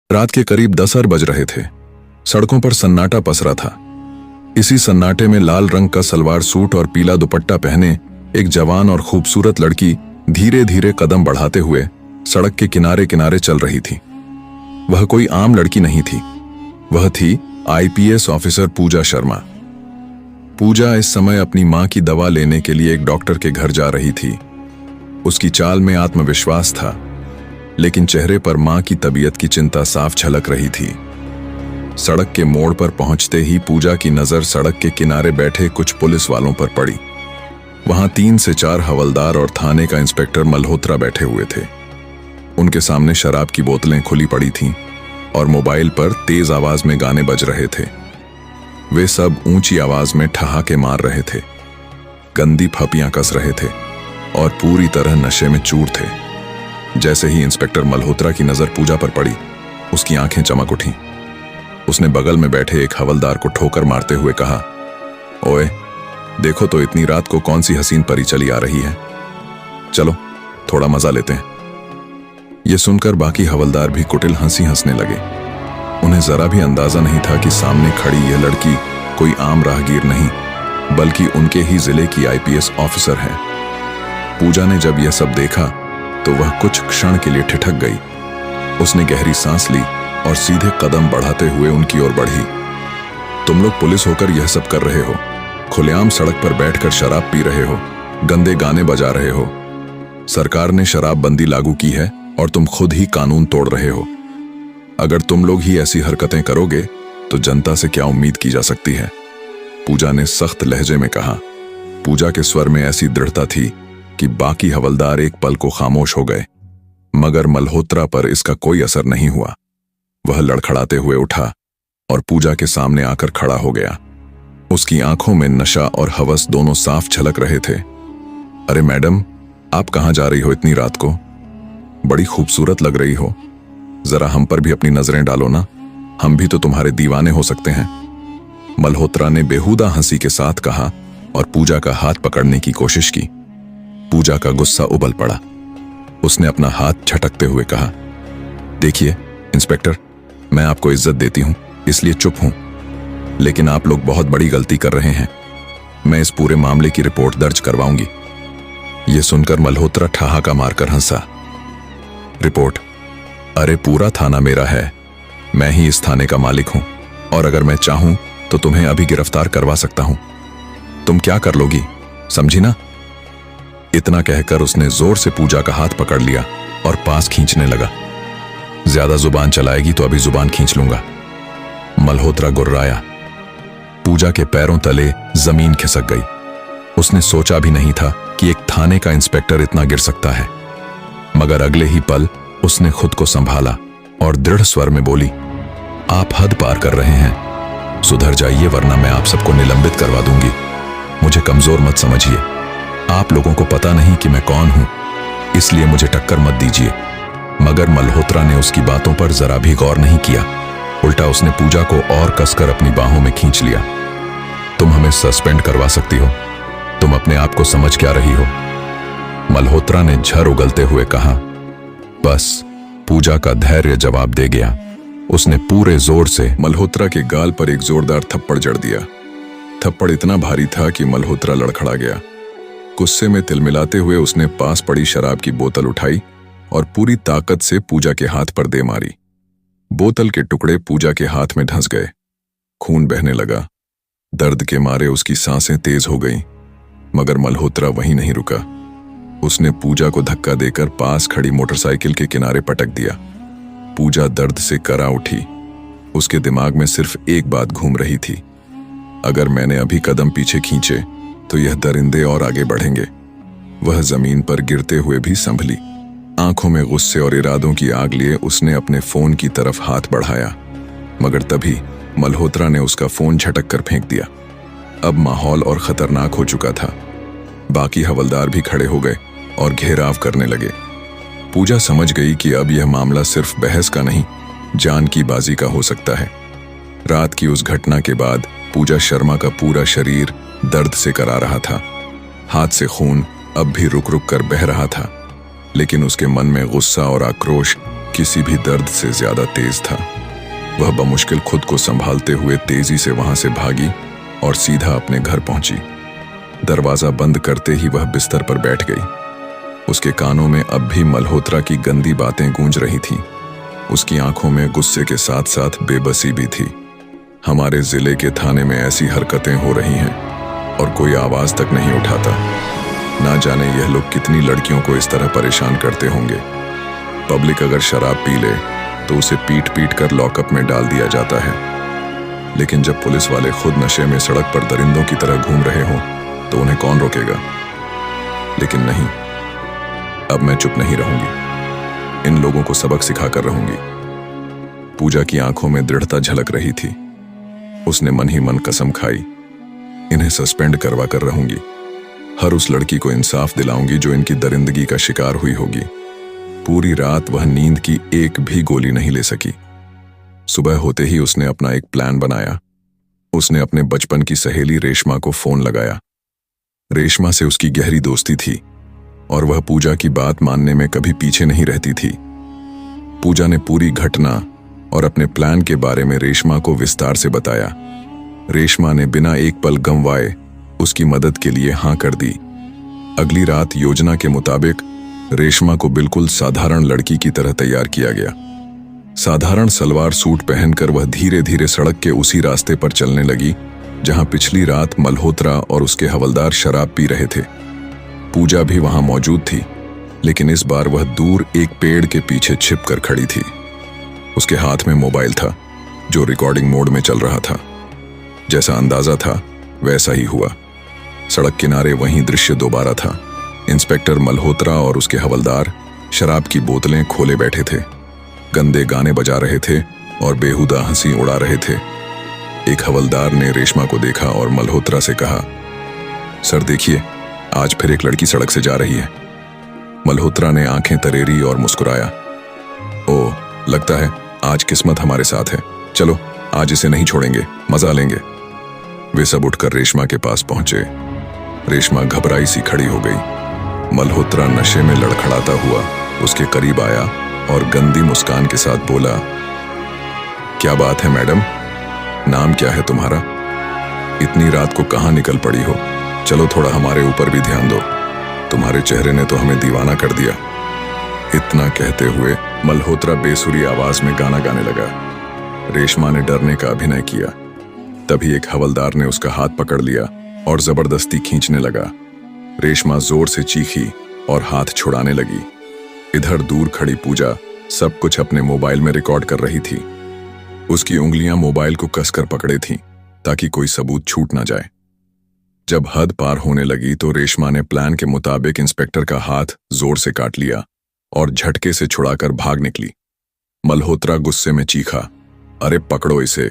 रात के करीब 10 बज रहे थे। सड़कों पर सन्नाटा पसरा था। इसी सन्नाटे में लाल रंग का सलवार सूट और पीला दुपट्टा पहने एक जवान और खूबसूरत लड़की धीरे धीरे कदम बढ़ाते हुए सड़क के किनारे किनारे चल रही थी। वह कोई आम लड़की नहीं थी, वह थी आईपीएस ऑफिसर पूजा शर्मा। पूजा इस समय अपनी मां की दवा लेने के लिए एक डॉक्टर के घर जा रही थी। उसकी चाल में आत्मविश्वास था, लेकिन चेहरे पर मां की तबीयत की चिंता साफ झलक रही थी। सड़क के मोड़ पर पहुंचते ही पूजा की नजर सड़क के किनारे बैठे कुछ पुलिस वालों पर पड़ी। वहां 3 से 4 हवलदार और थाने का इंस्पेक्टर मल्होत्रा बैठे हुए थे। उनके सामने शराब की बोतलें खुली पड़ी थीं और मोबाइल पर तेज आवाज में गाने बज रहे थे। वे सब ऊंची आवाज में ठहाके मार रहे थे, गंदी फपियां कस रहे थे और पूरी तरह नशे में चूर थे। जैसे ही इंस्पेक्टर मल्होत्रा की नजर पूजा पर पड़ी, उसकी आंखें चमक उठीं। उसने बगल में बैठे एक हवलदार को ठोकर मारते हुए कहा, ओए, देखो तो इतनी रात को कौन सी हसीन परी चली आ रही है। चलो थोड़ा मजा लेते हैं। यह सुनकर बाकी हवलदार भी कुटिल हंसी हंसने लगे। उन्हें जरा भी अंदाजा नहीं था कि सामने खड़ी यह लड़की कोई आम राहगीर नहीं, बल्कि उनके ही जिले की आईपीएस ऑफिसर है। पूजा ने जब यह सब देखा तो वह कुछ क्षण के लिए ठिठक गई। उसने गहरी सांस ली और सीधे कदम बढ़ाते हुए उनकी ओर बढ़ी। तुम लोग पुलिस होकर यह सब कर रहे हो, खुलेआम सड़क पर बैठकर शराब पी रहे हो, गंदे गाने बजा रहे हो। सरकार ने शराबबंदी लागू की है और तुम खुद ही कानून तोड़ रहे हो। अगर तुम लोग ही ऐसी हरकतें करोगे तो जनता से क्या उम्मीद की जा सकती है, पूजा ने सख्त लहजे में कहा। पूजा के स्वर में ऐसी दृढ़ता थी कि बाकी हवलदार एक पल को खामोश हो गए, मगर मल्होत्रा पर इसका कोई असर नहीं हुआ। वह लड़खड़ाते हुए उठा और पूजा के सामने आकर खड़ा हो गया। उसकी आंखों में नशा और हवस दोनों साफ झलक रहे थे। अरे मैडम, आप कहां जा रही हो इतनी रात को? बड़ी खूबसूरत लग रही हो, जरा हम पर भी अपनी नजरें डालो ना, हम भी तो तुम्हारे दीवाने हो सकते हैं। मल्होत्रा ने बेहुदा हंसी के साथ कहा और पूजा का हाथ पकड़ने की कोशिश की। पूजा का गुस्सा उबल पड़ा। उसने अपना हाथ झटकते हुए कहा, देखिए इंस्पेक्टर, मैं आपको इज्जत देती हूं इसलिए चुप हूं, लेकिन आप लोग बहुत बड़ी गलती कर रहे हैं। मैं इस पूरे मामले की रिपोर्ट दर्ज करवाऊंगी। यह सुनकर मल्होत्रा ठहाका मारकर हंसा। रिपोर्ट? अरे पूरा थाना मेरा है, मैं ही इस थाने का मालिक हूं और अगर मैं चाहूं तो तुम्हें अभी गिरफ्तार करवा सकता हूं। तुम क्या कर लोगी, समझी ना? इतना कहकर उसने जोर से पूजा का हाथ पकड़ लिया और पास खींचने लगा। ज्यादा जुबान चलाएगी तो अभी जुबान खींच लूंगा। मल्होत्रा गुर्राया। पूजा के पैरों तले जमीन खिसक गई। उसने सोचा भी नहीं था कि एक थाने का इंस्पेक्टर इतना गिर सकता है, मगर अगले ही पल उसने खुद को संभाला और दृढ़ स्वर में बोली, आप हद पार कर रहे हैं, सुधर जाइए वरना मैं आप सबको निलंबित करवा दूंगी। मुझे कमजोर मत समझिए, आप लोगों को पता नहीं कि मैं कौन हूं, इसलिए मुझे टक्कर मत दीजिए। मगर मल्होत्रा ने उसकी बातों पर जरा भी गौर नहीं किया। उल्टा उसने पूजा को और कसकर अपनी बाहों में खींच लिया। तुम हमें सस्पेंड करवा सकती हो, तुम अपने आप को समझ क्या रही हो? मल्होत्रा ने झर उगलते हुए कहा। बस पूजा का धैर्य जवाब दे गया। उसने पूरे जोर से मल्होत्रा के गाल पर एक जोरदार थप्पड़ जड़ दिया। थप्पड़ इतना भारी था कि मल्होत्रा लड़खड़ा गया। गुस्से में तिलमिलाते हुए उसने पास पड़ी शराब की बोतल उठाई और पूरी ताकत से पूजा के हाथ पर दे मारी। बोतल के टुकड़े पूजा के हाथ में धंस गए। खून बहने लगा। दर्द के मारे उसकी सांसें तेज हो गईं, मगर मल्होत्रा वहीं नहीं रुका। उसने पूजा को धक्का देकर पास खड़ी मोटरसाइकिल के किनारे पटक दिया। पूजा दर्द से करा उठी। उसके दिमाग में सिर्फ एक बात घूम रही थी, अगर मैंने अभी कदम पीछे खींचे तो यह दरिंदे और आगे बढ़ेंगे। वह जमीन पर गिरते हुए भी संभली। आंखों में गुस्से और इरादों की आग लिए उसने अपने फोन की तरफ हाथ बढ़ाया, मगर तभी मल्होत्रा ने उसका फोन झटक कर फेंक दिया। अब माहौल और खतरनाक हो चुका था। बाकी हवलदार भी खड़े हो गए और घेराव करने लगे। पूजा समझ गई कि अब यह मामला सिर्फ बहस का नहीं, जान की बाजी का हो सकता है। रात की उस घटना के बाद पूजा शर्मा का पूरा शरीर दर्द से करा रहा था। हाथ से खून अब भी रुक रुक कर बह रहा था। लेकिन उसके मन में गुस्सा और आक्रोश किसी भी दर्द से ज्यादा तेज था। वह बमुश्किल खुद को संभालते हुए तेजी से वहां से भागी और सीधा अपने घर पहुंची। दरवाजा बंद करते ही वह बिस्तर पर बैठ गई। उसके कानों में अब भी मल्होत्रा की गंदी बातें गूंज रही थीं। उसकी आंखों में गुस्से के साथ साथ बेबसी भी थी। हमारे जिले के थाने में ऐसी हरकतें हो रही हैं और कोई आवाज तक नहीं उठाता। ना जाने यह लोग कितनी लड़कियों को इस तरह परेशान करते होंगे। पब्लिक अगर शराब पी ले तो उसे पीट पीट कर लॉकअप में डाल दिया जाता है, लेकिन जब पुलिस वाले खुद नशे में सड़क पर दरिंदों की तरह घूम रहे हों तो उन्हें कौन रोकेगा। लेकिन नहीं, अब मैं चुप नहीं रहूंगी। इन लोगों को सबक सिखाकर रहूंगी। पूजा की आंखों में दृढ़ता झलक रही थी। उसने मन ही मन कसम खाई, इन्हें सस्पेंड करवा कर रहूंगी। हर उस लड़की को इंसाफ दिलाऊंगी जो इनकी दरिंदगी का शिकार हुई होगी। पूरी रात वह नींद की एक भी गोली नहीं ले सकी। सुबह होते ही उसने अपना एक प्लान बनाया। उसने अपने बचपन की सहेली रेशमा को फोन लगाया। रेशमा से उसकी गहरी दोस्ती थी और वह पूजा की बात मानने में कभी पीछे नहीं रहती थी। पूजा ने पूरी घटना और अपने प्लान के बारे में रेशमा को विस्तार से बताया। रेशमा ने बिना एक पल गंवाए उसकी मदद के लिए हां कर दी। अगली रात योजना के मुताबिक रेशमा को बिल्कुल साधारण लड़की की तरह तैयार किया गया। साधारण सलवार सूट पहनकर वह धीरे धीरे सड़क के उसी रास्ते पर चलने लगी जहां पिछली रात मल्होत्रा और उसके हवलदार शराब पी रहे थे। पूजा भी वहां मौजूद थी, लेकिन इस बार वह दूर एक पेड़ के पीछे छिपकर खड़ी थी। उसके हाथ में मोबाइल था जो रिकॉर्डिंग मोड में चल रहा था। जैसा अंदाजा था वैसा ही हुआ। सड़क किनारे वही दृश्य दोबारा था। इंस्पेक्टर मल्होत्रा और उसके हवलदार शराब की बोतलें खोले बैठे थे, गंदे गाने बजा रहे थे और बेहुदा हंसी उड़ा रहे थे। एक हवलदार ने रेशमा को देखा और मल्होत्रा से कहा, सर देखिए, आज फिर एक लड़की सड़क से जा रही है। मल्होत्रा ने आंखें तरेरी और मुस्कुराया। ओह, लगता है आज किस्मत हमारे साथ है। चलो आज इसे नहीं छोड़ेंगे, मजा लेंगे। वे सब उठकर रेशमा के पास पहुंचे। रेशमा घबराई सी खड़ी हो गई। मल्होत्रा नशे में लड़खड़ाता हुआ उसके करीब आया और गंदी मुस्कान के साथ बोला, क्या बात है मैडम, नाम क्या है तुम्हारा? इतनी रात को कहां निकल पड़ी हो? चलो थोड़ा हमारे ऊपर भी ध्यान दो, तुम्हारे चेहरे ने तो हमें दीवाना कर दिया। इतना कहते हुए मल्होत्रा बेसुरी आवाज में गाना गाने लगा। रेशमा ने डरने का अभिनय किया। तभी एक हवलदार ने उसका हाथ पकड़ लिया और जबरदस्ती खींचने लगा। रेशमा जोर से चीखी और हाथ छुड़ाने लगी। इधर दूर खड़ी पूजा सब कुछ अपने मोबाइल में रिकॉर्ड कर रही थी। उसकी उंगलियां मोबाइल को कसकर पकड़े थीं ताकि कोई सबूत छूट ना जाए। जब हद पार होने लगी तो रेशमा ने प्लान के मुताबिक इंस्पेक्टर का हाथ जोर से काट लिया और झटके से छुड़ाकर भाग निकली। मल्होत्रा गुस्से में चीखा, अरे पकड़ो इसे।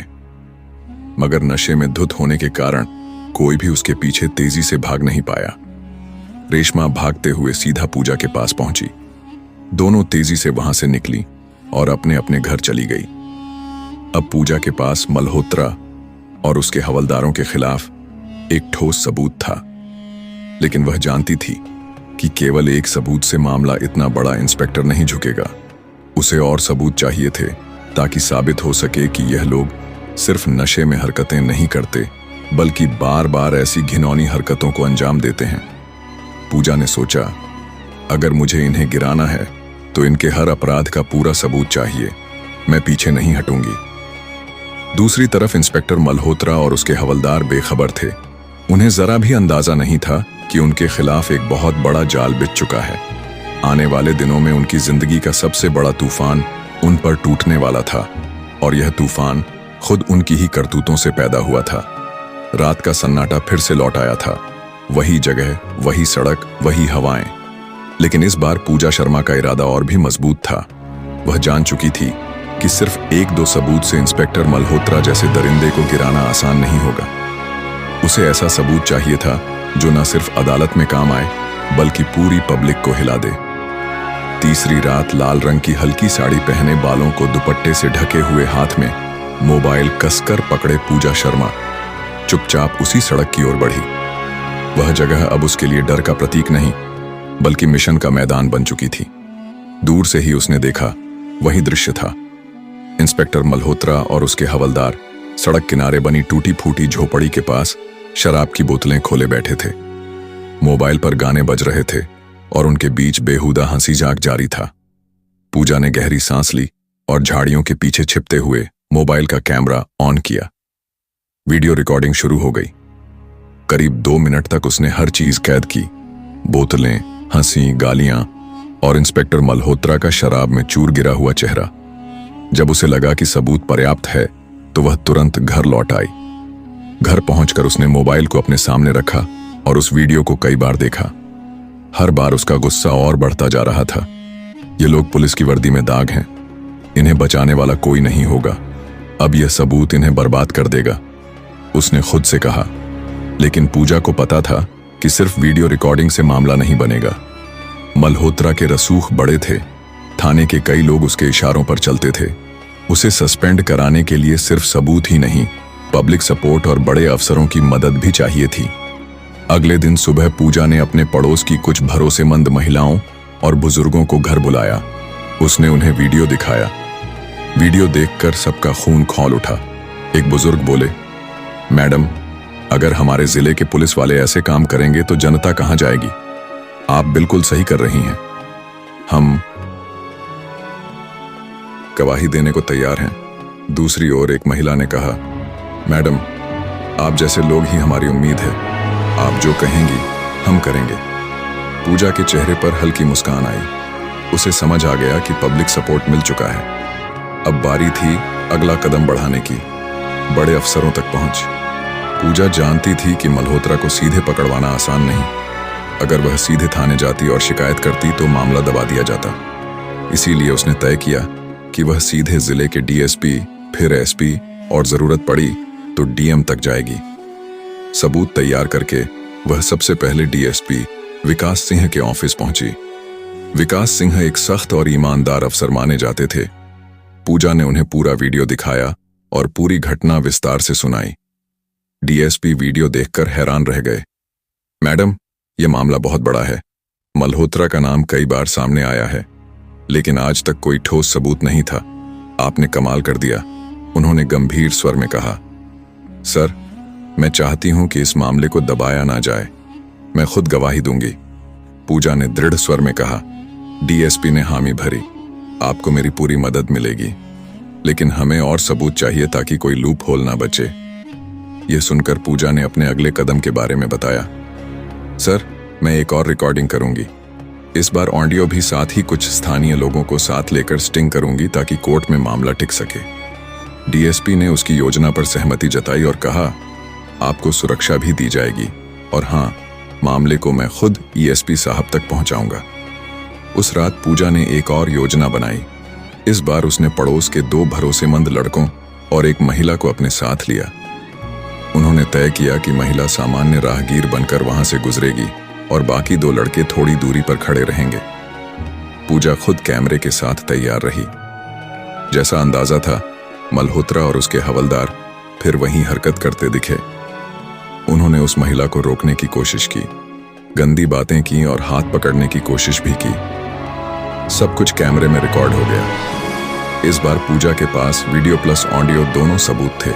मगर नशे में धुत होने के कारण कोई भी उसके पीछे तेजी से भाग नहीं पाया। रेशमा भागते हुए सीधा पूजा के पास पहुंची। दोनों तेजी से वहां से निकली और अपने अपने घर चली गई। अब पूजा के पास मल्होत्रा और उसके हवलदारों के खिलाफ एक ठोस सबूत था, लेकिन वह जानती थी कि केवल एक सबूत से मामला इतना बड़ा इंस्पेक्टर नहीं झुकेगा। उसे और सबूत चाहिए थे ताकि साबित हो सके कि यह लोग सिर्फ नशे में हरकतें नहीं करते, बल्कि बार बार ऐसी घिनौनी हरकतों को अंजाम देते हैं। पूजा ने सोचा, अगर मुझे इन्हें गिराना है तो इनके हर अपराध का पूरा सबूत चाहिए। मैं पीछे नहीं हटूंगी। दूसरी तरफ इंस्पेक्टर मल्होत्रा और उसके हवलदार बेखबर थे। उन्हें जरा भी अंदाजा नहीं था कि उनके खिलाफ एक बहुत बड़ा जाल बिछ चुका है। आने वाले दिनों में उनकी जिंदगी का सबसे बड़ा तूफान उन पर टूटने वाला था, और यह तूफान खुद उनकी ही करतूतों से पैदा हुआ था। रात का सन्नाटा फिर से लौट आया था। वही जगह, वही सड़क, वही हवाएं। लेकिन इस बार पूजा शर्मा का इरादा और भी मजबूत था। वह जान चुकी थी कि सिर्फ एक दो सबूत से इंस्पेक्टर मल्होत्रा जैसे दरिंदे को गिराना आसान नहीं होगा। उसे ऐसा सबूत चाहिए था जो न सिर्फ अदालत में काम आए, बल्कि पूरी पब्लिक को हिला दे। तीसरी रात लाल रंग की हल्की साड़ी पहने, बालों को दुपट्टे से ढके हुए, हाथ में मोबाइल कसकर पकड़े पूजा शर्मा चुपचाप उसी सड़क की ओर बढ़ी। वह जगह अब उसके लिए डर का प्रतीक नहीं, बल्कि मिशन का मैदान बन चुकी थी। दूर से ही उसने देखा, वही दृश्य था। इंस्पेक्टर मल्होत्रा और उसके हवलदार सड़क किनारे बनी टूटी फूटी झोपड़ी के पास शराब की बोतलें खोले बैठे थे। मोबाइल पर गाने बज रहे थे और उनके बीच बेहुदा हंसी जाग जारी था। पूजा ने गहरी सांस ली और झाड़ियों के पीछे छिपते हुए मोबाइल का कैमरा ऑन किया। वीडियो रिकॉर्डिंग शुरू हो गई। करीब 2 मिनट तक उसने हर चीज कैद की, बोतलें, हंसी, गालियां और इंस्पेक्टर मल्होत्रा का शराब में चूर गिरा हुआ चेहरा। जब उसे लगा कि सबूत पर्याप्त है तो वह तुरंत घर लौट आई। घर पहुंचकर उसने मोबाइल को अपने सामने रखा और उस वीडियो को कई बार देखा। हर बार उसका गुस्सा और बढ़ता जा रहा था। ये लोग पुलिस की वर्दी में दाग हैं, इन्हें बचाने वाला कोई नहीं होगा। अब यह सबूत इन्हें बर्बाद कर देगा, उसने खुद से कहा। लेकिन पूजा को पता था कि सिर्फ वीडियो रिकॉर्डिंग से मामला नहीं बनेगा। मल्होत्रा के रसूख बड़े थे, थाने के कई लोग उसके इशारों पर चलते थे। उसे सस्पेंड कराने के लिए सिर्फ सबूत ही नहीं, पब्लिक सपोर्ट और बड़े अफसरों की मदद भी चाहिए थी। अगले दिन सुबह पूजा ने अपने पड़ोस की कुछ भरोसेमंद महिलाओं और बुजुर्गों को घर बुलाया। उसने उन्हें वीडियो दिखाया। वीडियो देखकर सबका खून खौल उठा। एक बुजुर्ग बोले, मैडम, अगर हमारे जिले के पुलिस वाले ऐसे काम करेंगे तो जनता कहां जाएगी? आप बिल्कुल सही कर रही हैं। हम गवाही देने को तैयार हैं। दूसरी ओर एक महिला ने कहा, मैडम, आप जैसे लोग ही हमारी उम्मीद है। आप जो कहेंगी हम करेंगे। पूजा के चेहरे पर हल्की मुस्कान आई। उसे समझ आ गया कि पब्लिक सपोर्ट मिल चुका है। अब बारी थी अगला कदम बढ़ाने की, बड़े अफसरों तक पहुंच। पूजा जानती थी कि मल्होत्रा को सीधे पकड़वाना आसान नहीं। अगर वह सीधे थाने जाती और शिकायत करती तो मामला दबा दिया जाता। इसीलिए उसने तय किया कि वह सीधे जिले के डीएसपी, फिर एसपी और जरूरत पड़ी तो डीएम तक जाएगी। सबूत तैयार करके वह सबसे पहले डीएसपी विकास सिंह के ऑफिस पहुंची। विकास सिंह एक सख्त और ईमानदार अफसर माने जाते थे। पूजा ने उन्हें पूरा वीडियो दिखाया और पूरी घटना विस्तार से सुनाई। डीएसपी वीडियो देखकर हैरान रह गए। मैडम, यह मामला बहुत बड़ा है। मल्होत्रा का नाम कई बार सामने आया है, लेकिन आज तक कोई ठोस सबूत नहीं था। आपने कमाल कर दिया, उन्होंने गंभीर स्वर में कहा। सर, मैं चाहती हूं कि इस मामले को दबाया ना जाए। मैं खुद गवाही दूंगी, पूजा ने दृढ़ स्वर में कहा। डीएसपी ने हामी भरी। आपको मेरी पूरी मदद मिलेगी, लेकिन हमें और सबूत चाहिए ताकि कोई लूप होल ना बचे। यह सुनकर पूजा ने अपने अगले कदम के बारे में बताया। सर, मैं एक और रिकॉर्डिंग करूंगी। इस बार ऑडियो भी साथ ही कुछ स्थानीय लोगों को साथ लेकर स्टिंग करूंगी ताकि कोर्ट में मामला टिक सके। डीएसपी ने उसकी योजना पर सहमति जताई और कहा, आपको सुरक्षा भी दी जाएगी और हाँ, मामले को मैं खुद ईएसपी साहब तक पहुंचाऊंगा। उस रात पूजा ने एक और योजना बनाई। इस बार उसने पड़ोस के 2 भरोसेमंद लड़कों और एक महिला को अपने साथ लिया। उन्होंने तय किया कि महिला सामान्य राहगीर बनकर वहां से गुजरेगी और बाकी 2 लड़के थोड़ी दूरी पर खड़े रहेंगे। पूजा खुद कैमरे के साथ तैयार रही। जैसा अंदाजा था, मल्होत्रा और उसके हवलदार फिर वहीं हरकत करते दिखे। उन्होंने उस महिला को रोकने की कोशिश की, गंदी बातें की और हाथ पकड़ने की कोशिश भी की। सब कुछ कैमरे में रिकॉर्ड हो गया। इस बार पूजा के पास वीडियो प्लस ऑडियो दोनों सबूत थे।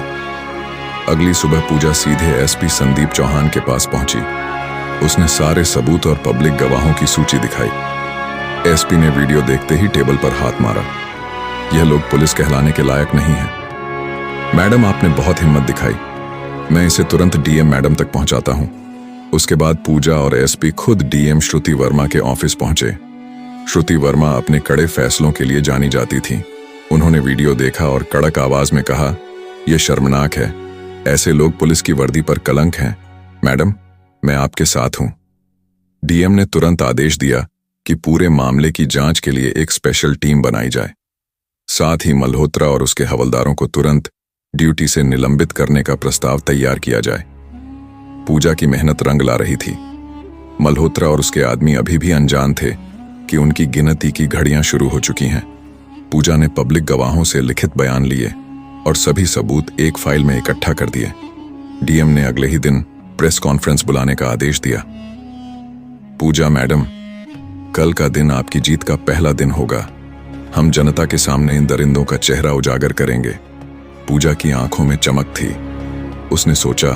अगली सुबह पूजा सीधे एसपी संदीप चौहान के पास पहुंची। उसने सारे सबूत और पब्लिक गवाहों की सूची दिखाई। एसपी ने वीडियो देखते ही टेबल पर हाथ मारा। यह लोग पुलिस कहलाने के लायक नहीं हैं। मैडम, आपने बहुत हिम्मत दिखाई। मैं इसे तुरंत डीएम मैडम तक पहुंचाता हूं। उसके बाद पूजा और एसपी खुद डीएम श्रुति वर्मा के ऑफिस पहुंचे। श्रुति वर्मा अपने कड़े फैसलों के लिए जानी जाती थी। उन्होंने वीडियो देखा और कड़क आवाज में कहा, यह शर्मनाक है। ऐसे लोग पुलिस की वर्दी पर कलंक हैं। मैडम, मैं आपके साथ हूं। डीएम ने तुरंत आदेश दिया कि पूरे मामले की जांच के लिए एक स्पेशल टीम बनाई जाए। साथ ही मल्होत्रा और उसके हवलदारों को तुरंत ड्यूटी से निलंबित करने का प्रस्ताव तैयार किया जाए। पूजा की मेहनत रंग ला रही थी। मल्होत्रा और उसके आदमी अभी भी अनजान थे कि उनकी गिनती की घड़ियां शुरू हो चुकी हैं। पूजा ने पब्लिक गवाहों से लिखित बयान लिए और सभी सबूत एक फाइल में इकट्ठा कर दिए। डीएम ने अगले ही दिन प्रेस कॉन्फ्रेंस बुलाने का आदेश दिया। पूजा मैडम, कल का दिन आपकी जीत का पहला दिन होगा। हम जनता के सामने इन दरिंदों का चेहरा उजागर करेंगे। पूजा की आंखों में चमक थी। उसने सोचा,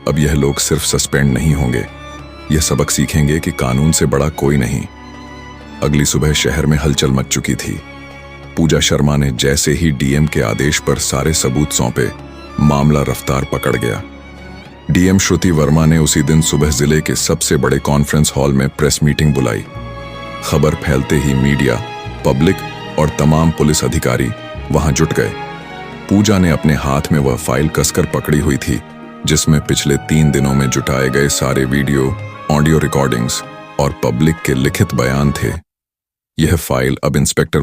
अब यह लोग सिर्फ सस्पेंड नहीं होंगे, यह सबक सीखेंगे कि कानून से बड़ा कोई नहीं। अगली सुबह शहर में हलचल मच चुकी थी। पूजा शर्मा ने जैसे ही डीएम के आदेश पर सारे सबूत सौंपे, मामला रफ्तार पकड़ गया। डीएम श्रुति वर्मा ने उसी दिन सुबह जिले के सबसे बड़े कॉन्फ्रेंस हॉल में प्रेस मीटिंग बुलाई। खबर फैलते ही मीडिया, पब्लिक और तमाम पुलिस अधिकारी वहां जुट गए। पूजा ने अपने हाथ में वह फाइल कसकर पकड़ी हुई थी जिसमें पिछले 3 दिनों में जुटाए गए सारे वीडियो, ऑडियो रिकॉर्डिंग्स और पब्लिक के लिखित बयान थे। यह फाइल अब इंस्पेक्टर